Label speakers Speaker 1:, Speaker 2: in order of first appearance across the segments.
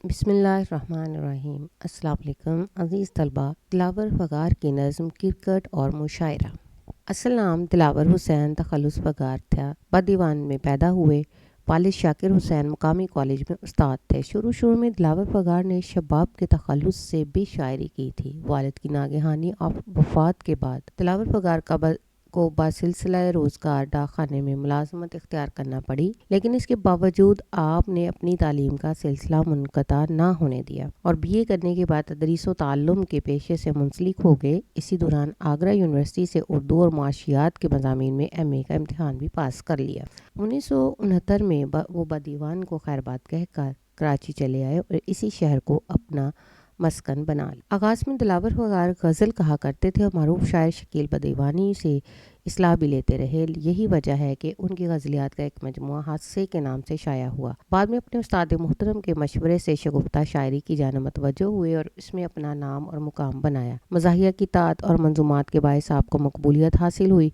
Speaker 1: بسم اللہ الرحمن الرحیم۔ السلام علیکم عزیز طلبہ، دلاور فغار کی نظم کرکٹ اور مشاعرہ۔ اصل نام دلاور حسین تخلص فغار تھا۔ بدیوان میں پیدا ہوئے۔ والد شاکر حسین مقامی کالج میں استاد تھے۔ شروع میں دلاور فغار نے شباب کے تخلص سے بھی شاعری کی تھی۔ والد کی ناگہانی وفات کے بعد دلاور فغار کو بسلسلہ روزگار ڈاک خانے میں ملازمت اختیار کرنا پڑی، لیکن اس کے باوجود آپ نے اپنی تعلیم کا سلسلہ منقطع نہ ہونے دیا اور BA کرنے کے بعد تدریس و تعلم کے پیشے سے منسلک ہو گئے۔ اسی دوران آگرہ یونیورسٹی سے اردو اور معاشیات کے مضامین میں MA کا امتحان بھی پاس کر لیا۔ 1969 میں وہ بدیوان کو خیر بات کہہ کر کراچی چلے آئے اور اسی شہر کو اپنا مسکن بنا لیا۔ آغاز میں دلاور فغار غزل کہا کرتے تھے اور معروف شاعر شکیل بدیوانی سے اصلاح بھی لیتے رہے۔ یہی وجہ ہے کہ ان کی غزلیات کا ایک مجموعہ حادثے کے نام سے شائع ہوا۔ بعد میں اپنے استاد محترم کے مشورے سے شگفتہ شاعری کی جانب متوجہ ہوئے اور اس میں اپنا نام اور مقام بنایا۔ مزاحیہ کی طاعت اور منظومات کے باعث آپ کو مقبولیت حاصل ہوئی۔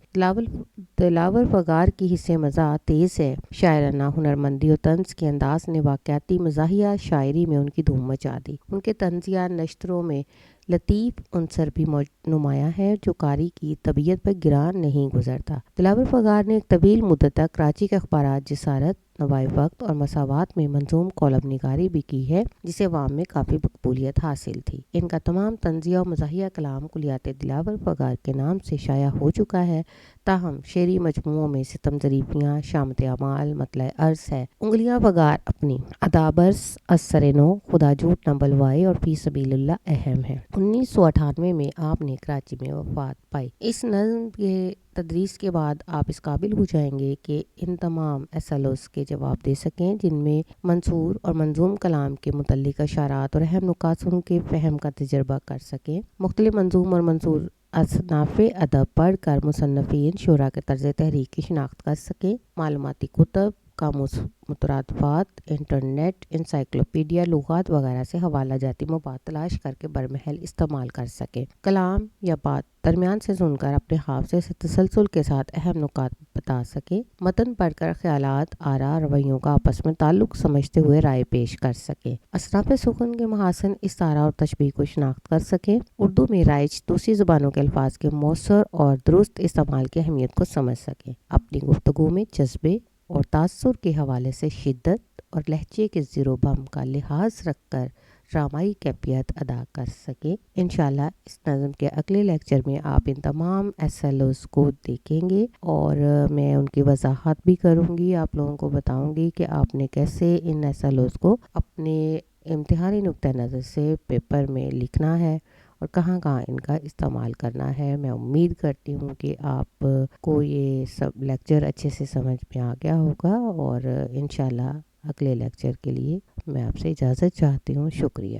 Speaker 1: دلاور فغار کی حس مزاح تیز ہے۔ شاعرانہ ہنرمندی اور طنز کے انداز نے واقعاتی مزاحیہ شاعری میں ان کی دھوم مچا دی۔ ان کے طنزیہ نشتروں میں لطیف عنصر بھی نمایاں ہے جو قاری کی طبیعت پر گراں نہیں گزرتا۔ دلاور فغار نے ایک طویل مدت تک کراچی کے اخبارات جسارت، نوائے وقت اور مساوات میں منظوم کالم نگاری بھی کی ہے، جسے عوام میں کافی مقبولیت حاصل تھی۔ ان کا تمام طنزیہ و مزاحیہ کلام کلیات دلاور فغار کے نام سے شائع ہو چکا ہے، تاہم شعری مجموعوں میں ستم ظریفیاں، شامت اعمال، مطلع ارض ہے۔ انگلیاں فغار اپنی ادابرس از سر نو، خدا جھوٹ نہ بلوائے اور فی سبیل اللہ اہم ہے۔ 1998 میں آپ نے کراچی میں وفات پائی۔ اس نظم کے تدریس کے بعد آپ اس قابل ہو جائیں گے کہ ان تمام SLOs کے جواب دے سکیں جن میں منثور اور منظوم کلام کے متعلق اشارات اور اہم نکات کے فہم کا تجربہ کر سکیں۔ مختلف منظوم اور منثور اصناف ادب پڑھ کر مصنفین شعراء کے طرز تحریک کی شناخت کر سکیں۔ معلوماتی کتب، قاموس مترادفات، انٹرنیٹ، انسائکلوپیڈیا، لغات وغیرہ سے حوالہ جاتی مواد تلاش کر کے برمحل استعمال کر سکیں۔ کلام یا بات درمیان سے سن کر اپنے حافظے سے تسلسل کے ساتھ اہم نکات بتا سکیں۔ متن پڑھ کر خیالات، آراء، رویوں کا آپس میں تعلق سمجھتے ہوئے رائے پیش کر سکیں۔ اصناف سخن کے محاسن، استعارہ اور تشبیہ کو شناخت کر سکیں۔ اردو میں رائج دوسری زبانوں کے الفاظ کے مؤثر اور درست استعمال کی اہمیت کو سمجھ سکیں۔ اپنی گفتگو میں جذبے اور تاثر کے حوالے سے شدت اور لہجے کے زیر و بم کا لحاظ رکھ کر ڈرامائی کیفیت ادا کر سکیں۔ انشاءاللہ اس نظم کے اگلے لیکچر میں آپ ان تمام SLOs کو دیکھیں گے اور میں ان کی وضاحت بھی کروں گی، آپ لوگوں کو بتاؤں گی کہ آپ نے کیسے ان SLOs کو اپنے امتحانی نقطہ نظر سے پیپر میں لکھنا ہے اور کہاں کہاں ان کا استعمال کرنا ہے۔ میں امید کرتی ہوں کہ آپ کو یہ سب لیکچر اچھے سے سمجھ میں آ گیا ہوگا اور انشاءاللہ اگلے لیکچر کے لیے میں آپ سے اجازت چاہتی ہوں۔ شکریہ۔